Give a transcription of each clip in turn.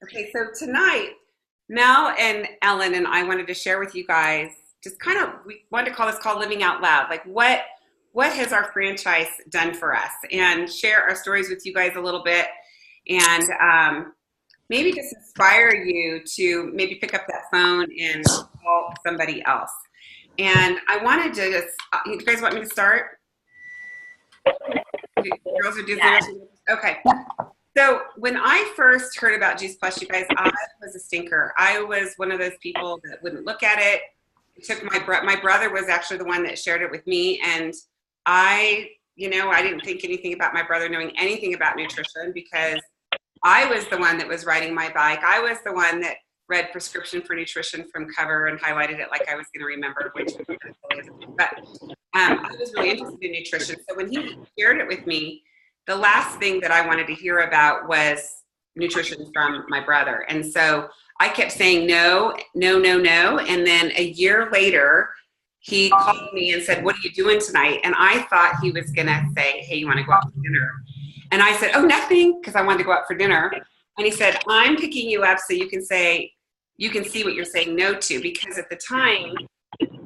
Okay, so tonight, Mel and Ellen and I wanted to share with you guys just kind of we wanted to call this called Living Out Loud. Like what has our franchise done for us, and share our stories with you guys a little bit, and maybe just inspire you to maybe pick up that phone and call somebody else. And I wanted to just, you guys want me to start? You girls are Disney. Okay. So when I first heard about Juice Plus, you guys, I was a stinker. I was one of those people that wouldn't look at it. It took my brother was actually the one that shared it with me, and I didn't think anything about my brother knowing anything about nutrition because I was the one that was riding my bike. I was the one that read prescription for nutrition from cover and highlighted it like I was going to remember, which but I was really interested in nutrition. So when he shared it with me, the last thing that I wanted to hear about was nutrition from my brother. And so I kept saying no, no, no, no. And then a year later, he called me and said, "What are you doing tonight?" And I thought he was going to say, "Hey, you want to go out for dinner?" And I said, "Oh, nothing," because I wanted to go out for dinner. And he said, "I'm picking you up so you can see what you're saying no to." Because at the time,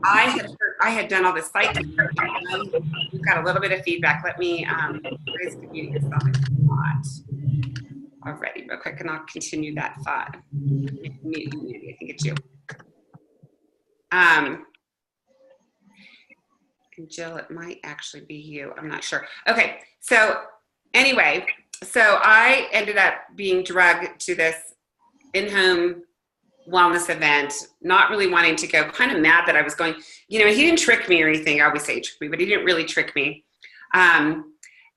I had done all this cycling. We've got a little bit of feedback. Let me raise the mute yourself if you want already real quick, and I'll continue that thought. Maybe I think it's you. And Jill, it might actually be you. I'm not sure. Okay, so anyway, so I ended up being drugged to this in-home wellness event, not really wanting to go, kind of mad that I was going. He didn't trick me or anything. I always say he tricked me, but he didn't really trick me. And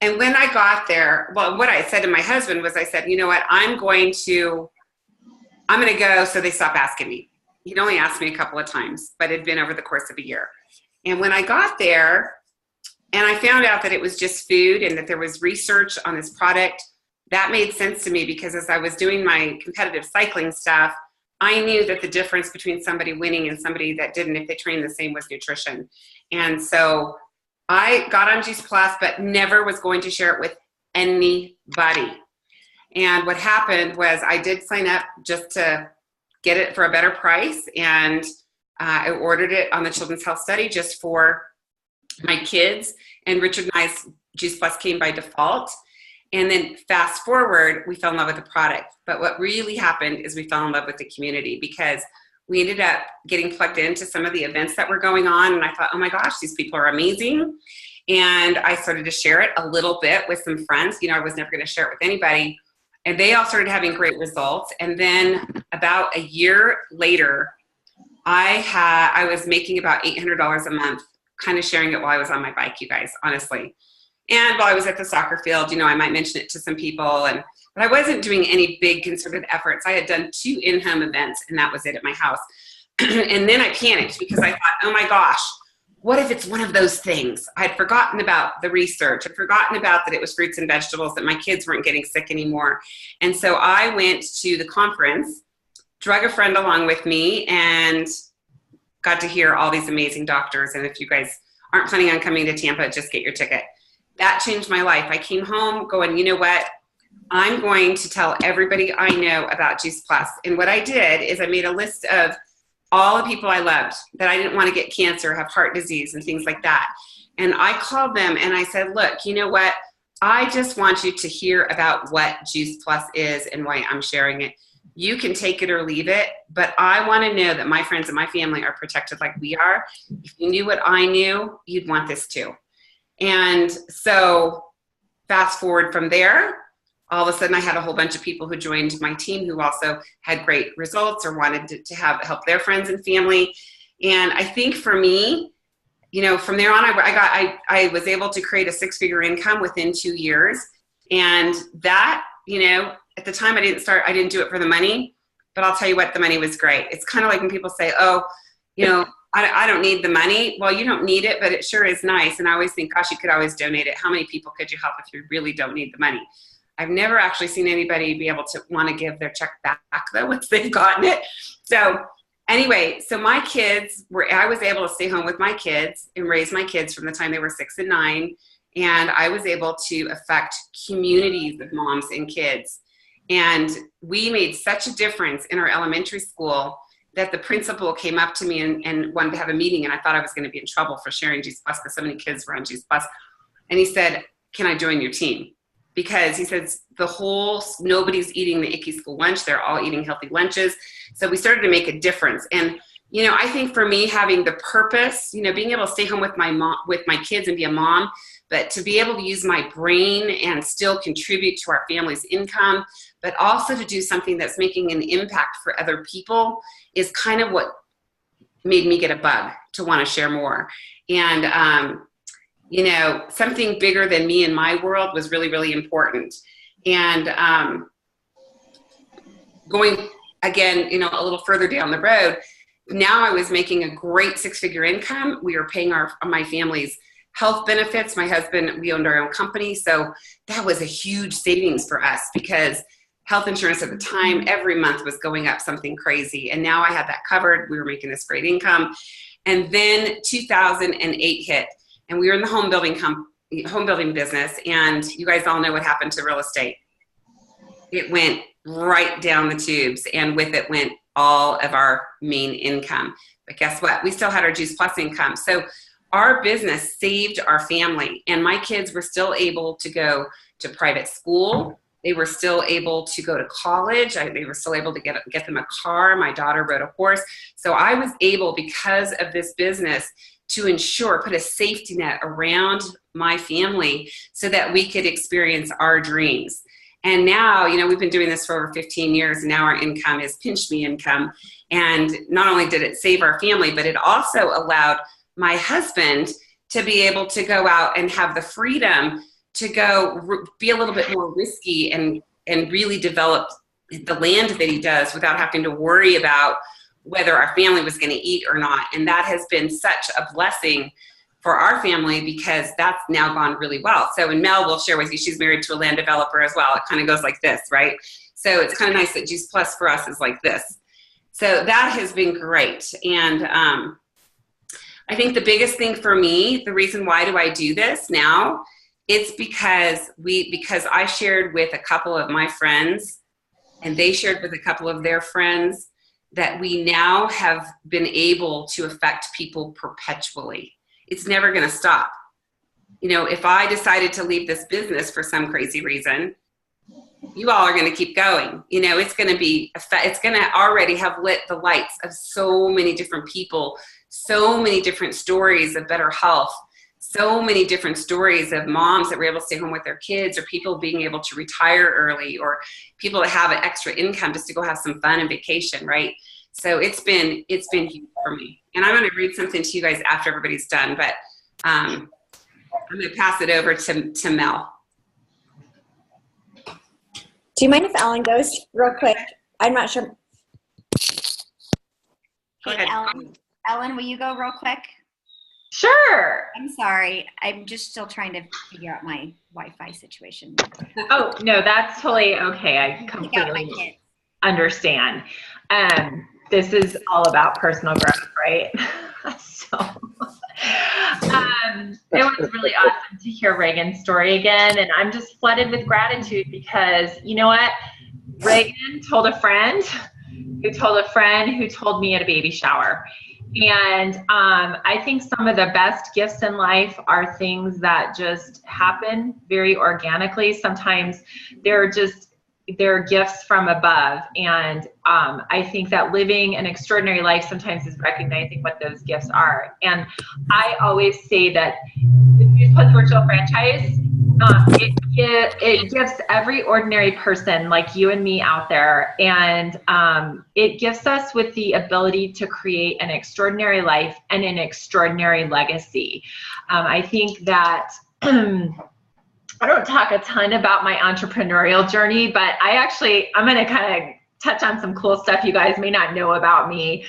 when I got there, well, what I said to my husband was, I said, "You know what, I'm going to go so they stop asking me." He'd only asked me a couple of times, but it'd been over the course of a year. And when I got there and I found out that it was just food and that there was research on this product, that made sense to me because as I was doing my competitive cycling stuff, I knew that the difference between somebody winning and somebody that didn't, if they trained the same, was nutrition. And so I got on Juice Plus, but never was going to share it with anybody. And what happened was I did sign up just to get it for a better price, and I ordered it on the Children's Health Study just for my kids, and Richard and I's Juice Plus came by default. And then fast forward, we fell in love with the product. But what really happened is we fell in love with the community because we ended up getting plugged into some of the events that were going on. And I thought, oh my gosh, these people are amazing. And I started to share it a little bit with some friends. I was never going to share it with anybody. And they all started having great results. And then about a year later, I was making about $800 a month, kind of sharing it while I was on my bike, you guys, honestly. And while I was at the soccer field, I might mention it to some people, but I wasn't doing any big concerted efforts. I had done 2 in-home events, and that was it at my house. And then I panicked because I thought, oh my gosh, what if it's one of those things? I'd forgotten about the research. I'd forgotten about that it was fruits and vegetables, that my kids weren't getting sick anymore. And so I went to the conference, drug a friend along with me, and got to hear all these amazing doctors. And if you guys aren't planning on coming to Tampa, just get your ticket. That changed my life. I came home going, you know what? I'm going to tell everybody I know about Juice Plus. And what I did is I made a list of all the people I loved that I didn't want to get cancer, have heart disease, and things like that. And I called them and I said, look, you know what? I just want you to hear about what Juice Plus is and why I'm sharing it. You can take it or leave it, but I want to know that my friends and my family are protected like we are. If you knew what I knew, you'd want this too. And so fast forward from there, all of a sudden I had a whole bunch of people who joined my team who also had great results or wanted to help their friends and family. And I think for me, from there on, I was able to create a 6-figure income within 2 years. And that, at the time I didn't do it for the money, but I'll tell you what, the money was great. It's kind of like when people say, oh, I don't need the money. Well, you don't need it, but it sure is nice. And I always think, gosh, you could always donate it. How many people could you help if you really don't need the money? I've never actually seen anybody be able to want to give their check back though once they've gotten it. So anyway, so I was able to stay home with my kids and raise my kids from the time they were 6 and 9. And I was able to affect communities of moms and kids. And we made such a difference in our elementary school that the principal came up to me and wanted to have a meeting, and I thought I was going to be in trouble for sharing Juice Plus because so many kids were on Juice Plus. And he said, can I join your team? Because he says nobody's eating the icky school lunch. They're all eating healthy lunches. So we started to make a difference. And, you know, I think for me, having the purpose, you know, being able to stay home with my mom, with my kids and be a mom, but to be able to use my brain and still contribute to our family's income, but also to do something that's making an impact for other people is kind of what made me get a bug to want to share more. And, you know, something bigger than me in my world was really, really important. And going again, you know, a little further down the road, now I was making a great 6-figure income. We were paying my family's health benefits. My husband, we owned our own company. So that was a huge savings for us because health insurance at the time, every month was going up something crazy. And now I had that covered. We were making this great income. And then 2008 hit. And we were in the home building business, and you guys all know what happened to real estate. It went right down the tubes, and with it went all of our main income. But guess what? We still had our Juice Plus income. So our business saved our family, and my kids were still able to go to private school. They were still able to go to college. They were still able to get them a car. My daughter rode a horse. So I was able, because of this business, to put a safety net around my family so that we could experience our dreams. And now, you know, we've been doing this for over 15 years, and now our income is pinch me income. And not only did it save our family, but it also allowed my husband to be able to go out and have the freedom to go be a little bit more risky and really develop the land that he does without having to worry about whether our family was going to eat or not. And that has been such a blessing for our family because that's now gone really well. So, and Mel will share with you, she's married to a land developer as well. It kind of goes like this, right? So it's kind of nice that Juice Plus for us is like this. So that has been great. And I think the biggest thing for me, the reason why do I do this now, it's because I shared with a couple of my friends, and they shared with a couple of their friends, that we now have been able to affect people perpetually. It's never going to stop. You know, if I decided to leave this business for some crazy reason, you all are going to keep going. You know, it's going to already have lit the lights of so many different people, so many different stories of better health, so many different stories of moms that were able to stay home with their kids, or people being able to retire early, or people that have an extra income just to go have some fun and vacation, right? So it's been huge for me. And I'm going to read something to you guys after everybody's done, but I'm going to pass it over to Mel. Do you mind if Ellen goes real quick? I'm not sure. Go ahead. Ellen, will you go real quick? Sure. I'm sorry. I'm just still trying to figure out my Wi-Fi situation. Oh, no, that's totally okay. I completely understand. This is all about personal growth, right? So it was really awesome to hear Reagan's story again. And I'm just flooded with gratitude because, you know what? Reagan told a friend who told a friend who told me at a baby shower. And I think some of the best gifts in life are things that just happen very organically. Sometimes they're gifts from above. And I think that living an extraordinary life sometimes is recognizing what those gifts are. And I always say that the Juice Plus virtual franchise, it gives every ordinary person like you and me out there, and it gives us with the ability to create an extraordinary life and an extraordinary legacy. I think that I don't talk a ton about my entrepreneurial journey, but I'm going to kind of touch on some cool stuff you guys may not know about me.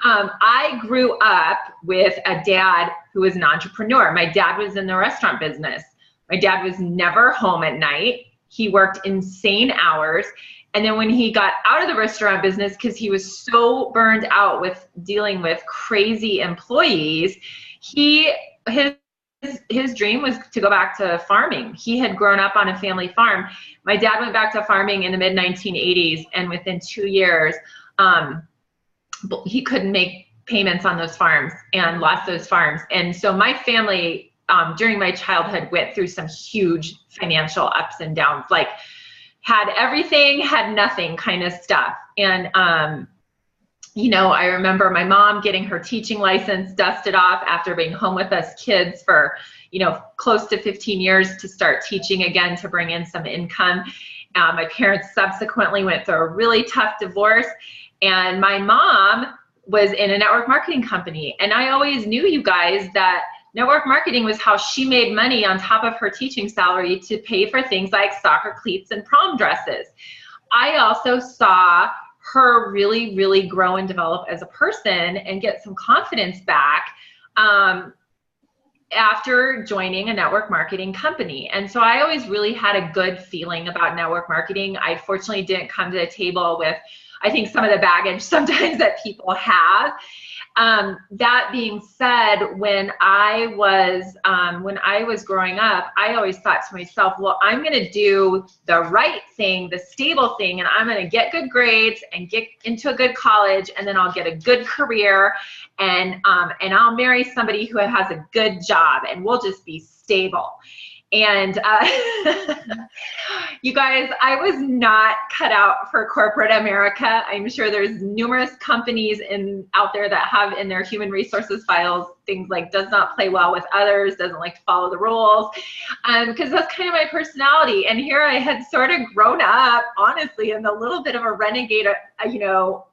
I grew up with a dad who was an entrepreneur. My dad was in the restaurant business. My dad was never home at night. He worked insane hours. And then when he got out of the restaurant business, because he was so burned out with dealing with crazy employees, his his dream was to go back to farming. He had grown up on a family farm. My dad went back to farming in the mid 1980s, and within 2 years, he couldn't make payments on those farms and lost those farms. And so my family, during my childhood, went through some huge financial ups and downs, like had everything, had nothing kind of stuff. And, you know, I remember my mom getting her teaching license dusted off after being home with us kids for, you know, close to 15 years to start teaching again to bring in some income. My parents subsequently went through a really tough divorce, and my mom was in a network marketing company. And I always knew, you guys, that network marketing was how she made money on top of her teaching salary to pay for things like soccer cleats and prom dresses. I also saw her really, really grow and develop as a person and get some confidence back after joining a network marketing company. And so I always really had a good feeling about network marketing. I fortunately didn't come to the table with, I think, some of the baggage sometimes that people have. That being said, when I was growing up, I always thought to myself, well, I'm going to do the right thing, the stable thing, and I'm going to get good grades and get into a good college, and then I'll get a good career, and I'll marry somebody who has a good job, and we'll just be stable. And you guys, I was not cut out for corporate America. I'm sure there's numerous companies out there that have in their human resources files things like does not play well with others, doesn't like to follow the rules, because that's kind of my personality. And here I had sort of grown up, honestly, in a little bit of a renegade,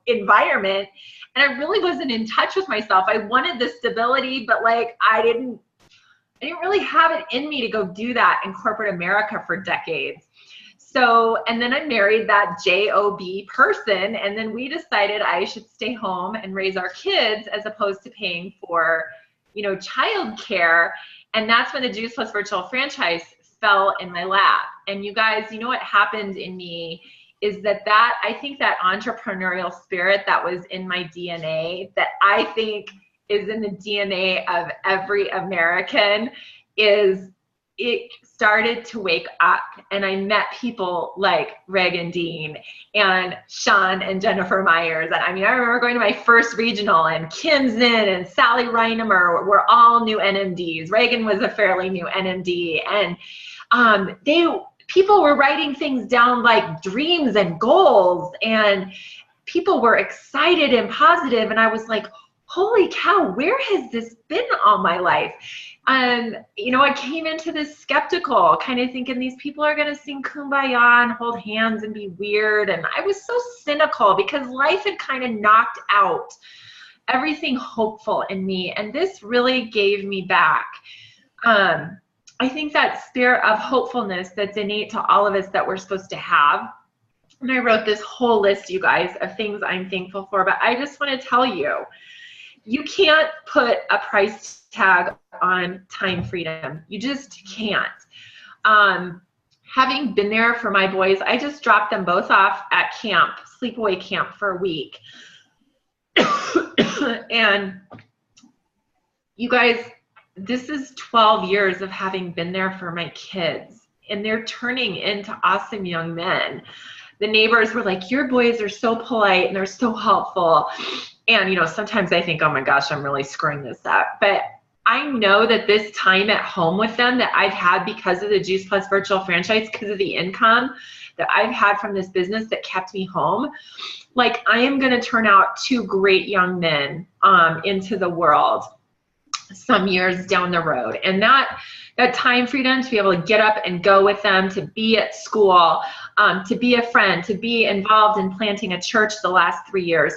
environment, and I really wasn't in touch with myself. I wanted the stability, but like I didn't really have it in me to go do that in corporate America for decades. So, and then I married that job person, and then we decided I should stay home and raise our kids as opposed to paying for, childcare. And that's when the Juice Plus Virtual Franchise fell in my lap. And you guys, you know what happened in me is that I think that entrepreneurial spirit that was in my DNA, that I think is in the DNA of every American, it started to wake up. And I met people like Reagan Dean and Sean and Jennifer Myers. And I remember going to my first regional, and Kim Zinn and Sally Reinemer were all new NMDs. Reagan was a fairly new NMD. And people were writing things down like dreams and goals, and people were excited and positive. And I was like, holy cow, where has this been all my life? I came into this skeptical, kind of thinking these people are going to sing Kumbaya and hold hands and be weird. And I was so cynical because life had kind of knocked out everything hopeful in me. And this really gave me back. I think that spirit of hopefulness that's innate to all of us that we're supposed to have. And I wrote this whole list, you guys, of things I'm thankful for. But I just want to tell you, you can't put a price tag on time freedom. You just can't. Having been there for my boys, I just dropped them both off at camp, sleepaway camp, for a week. And you guys, this is 12 years of having been there for my kids, and they're turning into awesome young men. The neighbors were like, your boys are so polite and they're so helpful. And, sometimes I think, oh my gosh, I'm really screwing this up. But I know that this time at home with them that I've had because of the Juice Plus Virtual Franchise, because of the income that I've had from this business that kept me home, like I am going to turn out two great young men into the world some years down the road. And that time freedom to be able to get up and go with them, to be at school, to be a friend, to be involved in planting a church the last 3 years,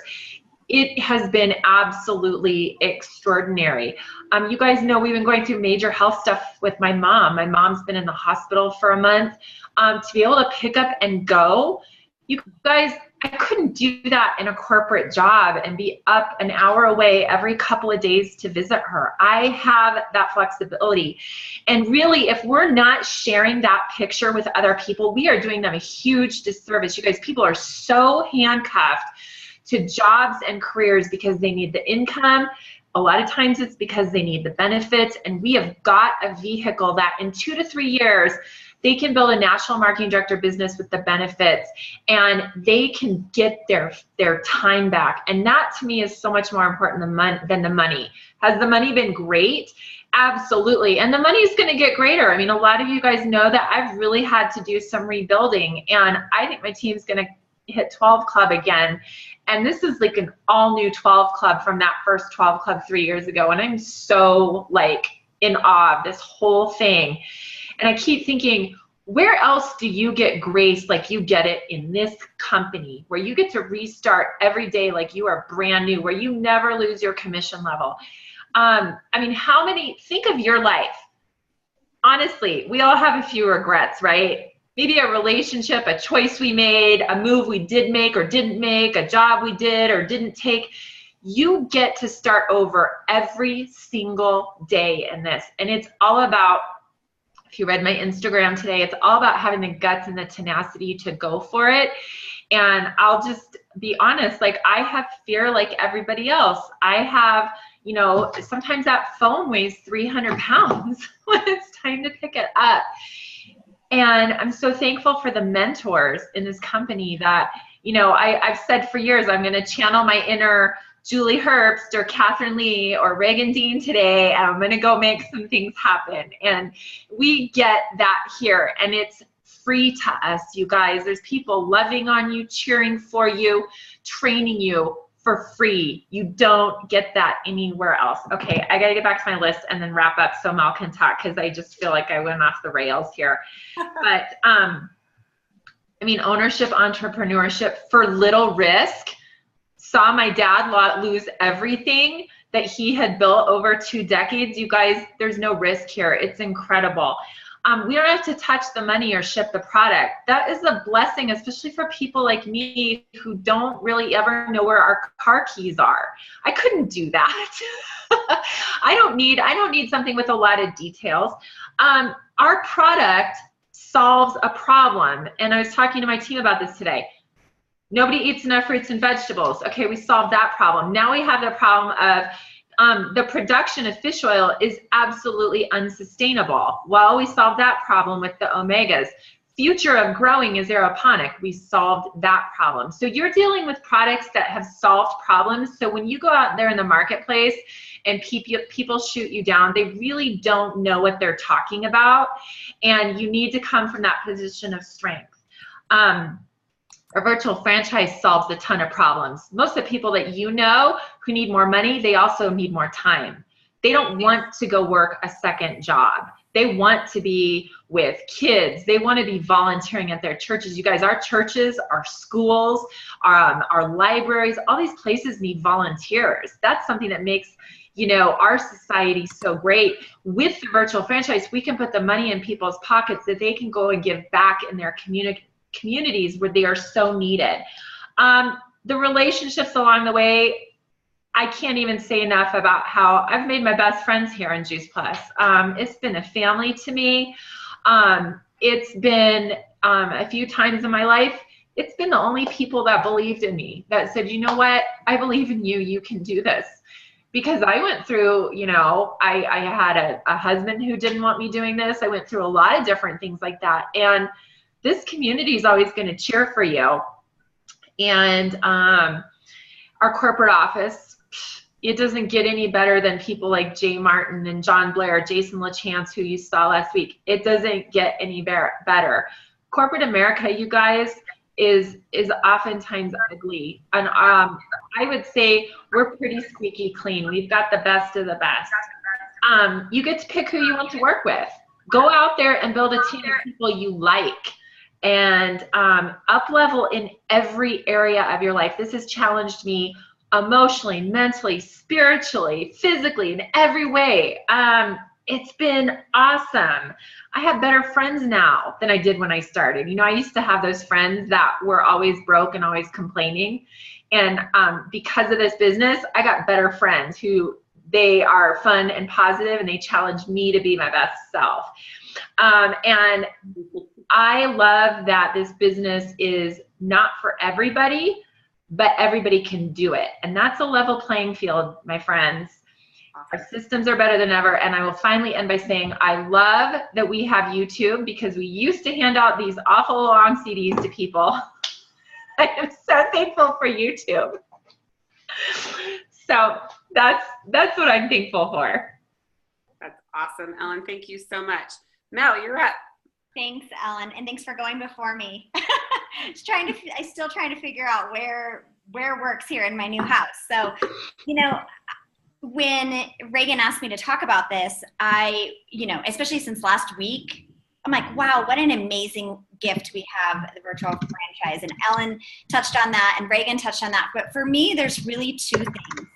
it has been absolutely extraordinary. You guys know we've been going through major health stuff with my mom. My mom's been in the hospital for a month. To be able to pick up and go, you guys, I couldn't do that in a corporate job and be up an hour away every couple of days to visit her. I have that flexibility. And really, if we're not sharing that picture with other people, we are doing them a huge disservice. You guys, people are so handcuffed to jobs and careers because they need the income, A lot of times it's because they need the benefits, and we have got a vehicle that in 2 to 3 years, they can build a national marketing director business with the benefits, and they can get their time back. And that to me is so much more important than the money. Has the money been great? Absolutely. And the money is going to get greater. I mean, a lot of you guys know that I've really had to do some rebuilding, and I think my team's going to hit 12 club again. And this is like an all new 12 club from that first 12 club 3 years ago. And I'm so like in awe of this whole thing. And I keep thinking, where else do you get grace like you get it in this company, where you get to restart every day like you are brand new, where you never lose your commission level? I mean, think of your life. Honestly, we all have a few regrets, right? Maybe a relationship, a choice we made, a move we did make or didn't make, a job we did or didn't take. You get to start over every single day in this. And it's all about, if you read my Instagram today, it's all about having the guts and the tenacity to go for it. And I'll just be honest, like I have fear like everybody else. I have, you know, sometimes that phone weighs 300 pounds when it's time to pick it up. And I'm so thankful for the mentors in this company that, you know, I've said for years, I'm going to channel my inner Julie Herbst or Catherine Lee or Reagan Dean today, and I'm going to go make some things happen. And we get that here, and it's free to us, you guys. There's people loving on you, cheering for you, training you for free. You don't get that anywhere else. Okay, I got to get back to my list and then wrap up so Mel can talk, because I just feel like I went off the rails here. But I mean, ownership, entrepreneurship for little risk. Saw my dad lose everything that he had built over 2 decades. You guys, there's no risk here. It's incredible. We don't have to touch the money or ship the product. That is a blessing, especially for people like me who don't really ever know where our car keys are. I couldn't do that. I don't need something with a lot of details. Our product solves a problem. And I was talking to my team about this today. Nobody eats enough fruits and vegetables. Okay, we solved that problem. Now we have the problem of the production of fish oil is absolutely unsustainable. Well, we solved that problem with the omegas. Future of growing is aeroponic. We solved that problem. So you're dealing with products that have solved problems. So when you go out there in the marketplace and people shoot you down, they really don't know what they're talking about. And you need to come from that position of strength. A virtual franchise solves a ton of problems. Most of the people that you know who need more money, they also need more time. They don't want to go work a second job. They want to be with kids. They want to be volunteering at their churches. You guys, our churches, our schools, our libraries, all these places need volunteers. That's something that makes, you know, our society so great. With the virtual franchise, we can put the money in people's pockets that they can go and give back in their communities where they are so needed. The relationships along the way, I can't even say enough about how I've made my best friends here in Juice Plus. It's been a family to me. It's been a few times in my life, it's been the only people that believed in me, that said, you know what, I believe in you, you can do this. Because I went through, you know, I had a husband who didn't want me doing this. I went through a lot of different things like that. And this community is always going to cheer for you. And our corporate office, it doesn't get any better than people like Jay Martin and John Blair, Jason LaChance, who you saw last week. It doesn't get any better. Corporate America, you guys, is oftentimes ugly. And I would say we're pretty squeaky clean. We've got the best of the best. You get to pick who you want to work with. Go out there and build a team of people you like. And up level in every area of your life. This has challenged me emotionally, mentally, spiritually, physically, in every way. It's been awesome. I have better friends now than I did when I started. You know, I used to have those friends that were always broke and always complaining. And because of this business, I got better friends who they are fun and positive, and they challenge me to be my best self. And I love that this business is not for everybody, but everybody can do it. And that's a level playing field, my friends. Our systems are better than ever. And I will finally end by saying I love that we have YouTube, because we used to hand out these awful long CDs to people. I am so thankful for YouTube. So that's what I'm thankful for. That's awesome, Ellen. Thank you so much. Mel, you're up. Thanks, Ellen, and thanks for going before me. I still trying to figure out where works here in my new house. So, when Reagan asked me to talk about this, especially since last week, I'm like, wow, what an amazing gift we have, the virtual franchise. And Ellen touched on that and Reagan touched on that. But for me, there's really two things.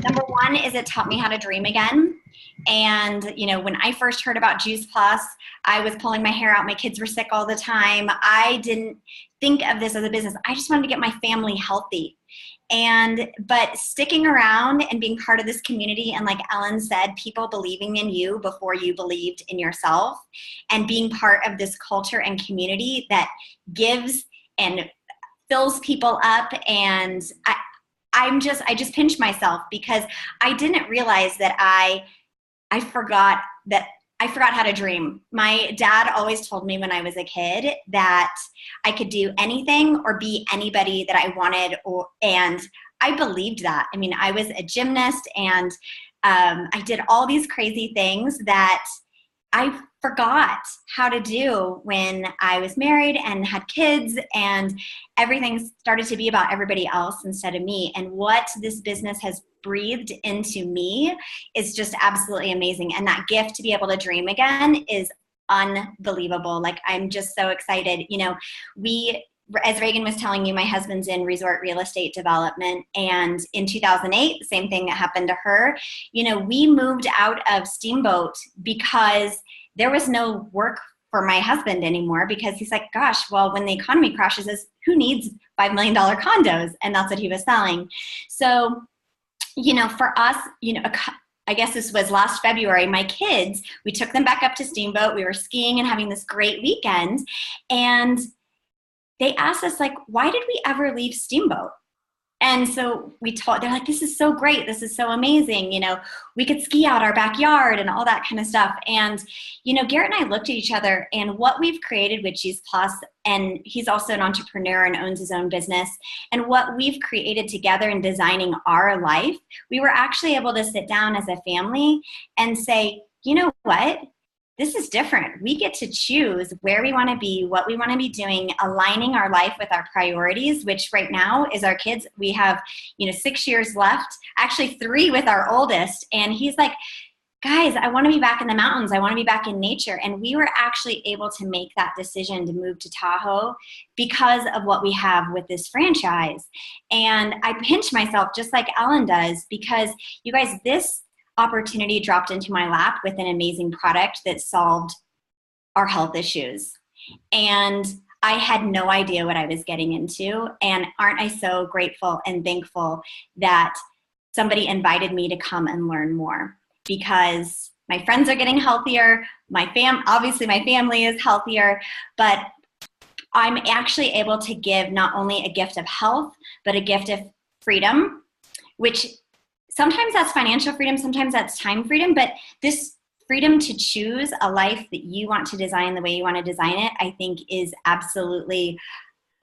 Number one is it taught me how to dream again. And, when I first heard about Juice Plus, I was pulling my hair out. My kids were sick all the time. I didn't think of this as a business. I just wanted to get my family healthy. But sticking around and being part of this community, and like Ellen said, people believing in you before you believed in yourself, and being part of this culture and community that gives and fills people up. And I just pinched myself because I didn't realize that I forgot how to dream. My dad always told me when I was a kid that I could do anything or be anybody that I wanted, and I believed that. I mean, I was a gymnast, and I did all these crazy things that I forgot how to do when I was married and had kids, and everything started to be about everybody else instead of me. And what this business has breathed into me is just absolutely amazing. And that gift to be able to dream again is unbelievable. Like, I'm just so excited. As Reagan was telling you, my husband's in resort real estate development. And in 2008, the same thing that happened to her. We moved out of Steamboat because there was no work for my husband anymore, because he's like, gosh, well, when the economy crashes, who needs $5 million condos? And that's what he was selling. So, for us, I guess this was last February, my kids, we took them back up to Steamboat. We were skiing and having this great weekend. And they asked us, like, why did we ever leave Steamboat? And so they're like, this is so great. This is so amazing. We could ski out our backyard and all that kind of stuff. And, Garrett and I looked at each other, and what we've created with Juice Plus, and he's also an entrepreneur and owns his own business, and what we've created together in designing our life, we were actually able to sit down as a family and say, you know what? This is different. We get to choose where we want to be, what we want to be doing, aligning our life with our priorities, which right now is our kids. We have, 6 years left, actually 3 with our oldest. And he's like, guys, I want to be back in the mountains. I want to be back in nature. And we were actually able to make that decision to move to Tahoe because of what we have with this franchise. And I pinch myself just like Ellen does, because you guys, this opportunity dropped into my lap with an amazing product that solved our health issues. And I had no idea what I was getting into. And aren't I so grateful and thankful that somebody invited me to come and learn more, because my friends are getting healthier. Obviously my family is healthier, but I'm actually able to give not only a gift of health, but a gift of freedom, which sometimes that's financial freedom, sometimes that's time freedom, but this freedom to choose a life that you want to design the way you want to design it, I think is absolutely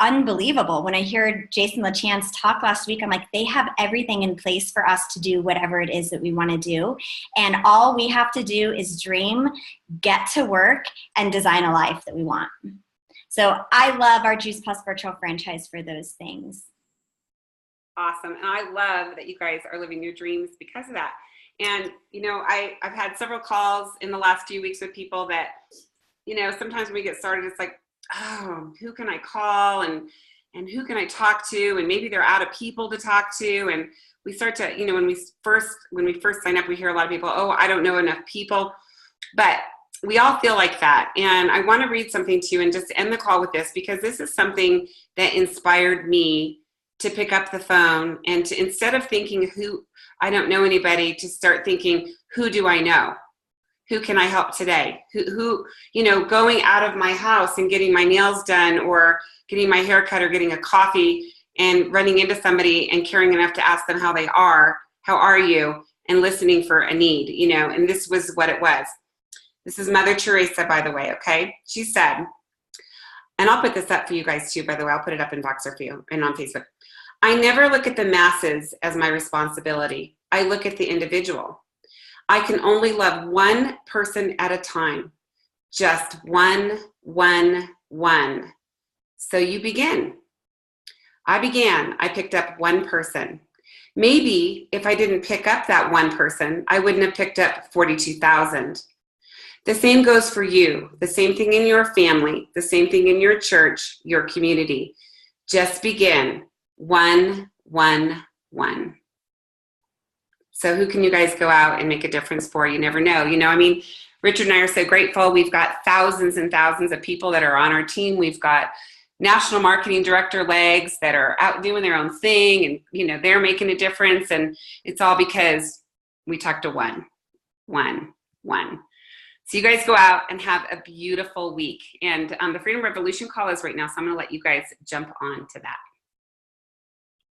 unbelievable. When I heard Jason LaChance talk last week, I'm like, they have everything in place for us to do whatever it is that we want to do. And all we have to do is dream, get to work, and design a life that we want. So I love our Juice Plus virtual franchise for those things. Awesome. And I love that you guys are living your dreams because of that. And, I've had several calls in the last few weeks with people that, sometimes when we get started, it's like, oh, who can I call and who can I talk to? And maybe they're out of people to talk to. And we start to, when we first sign up, we hear a lot of people, oh, I don't know enough people. But we all feel like that. And I want to read something to you and just end the call with this, because this is something that inspired me to pick up the phone and to, instead of thinking I don't know anybody, to start thinking, who do I know? Who can I help today? Who going out of my house and getting my nails done, or getting my hair cut, or getting a coffee, and running into somebody and caring enough to ask them how they are. How are you? and listening for a need, you know, and this was what it was. This is Mother Teresa, by the way, okay? She said, and I'll put this up for you guys too, by the way. I'll put it up in Voxer for you and on Facebook. I never look at the masses as my responsibility. I look at the individual. I can only love one person at a time. Just one. So you begin. I began. I picked up one person. Maybe if I didn't pick up that one person, I wouldn't have picked up 42,000. The same goes for you. The same thing in your family. The same thing in your church, your community. Just begin. One. So who can you guys go out and make a difference for? You never know. You know, I mean, Richard and I are so grateful. We've got thousands and thousands of people that are on our team. We've got national marketing director legs that are out doing their own thing, and you know, they're making a difference, and it's all because we talked to one. So you guys go out and have a beautiful week. And the Freedom Revolution call is right now, so I'm going to let you guys jump on to that.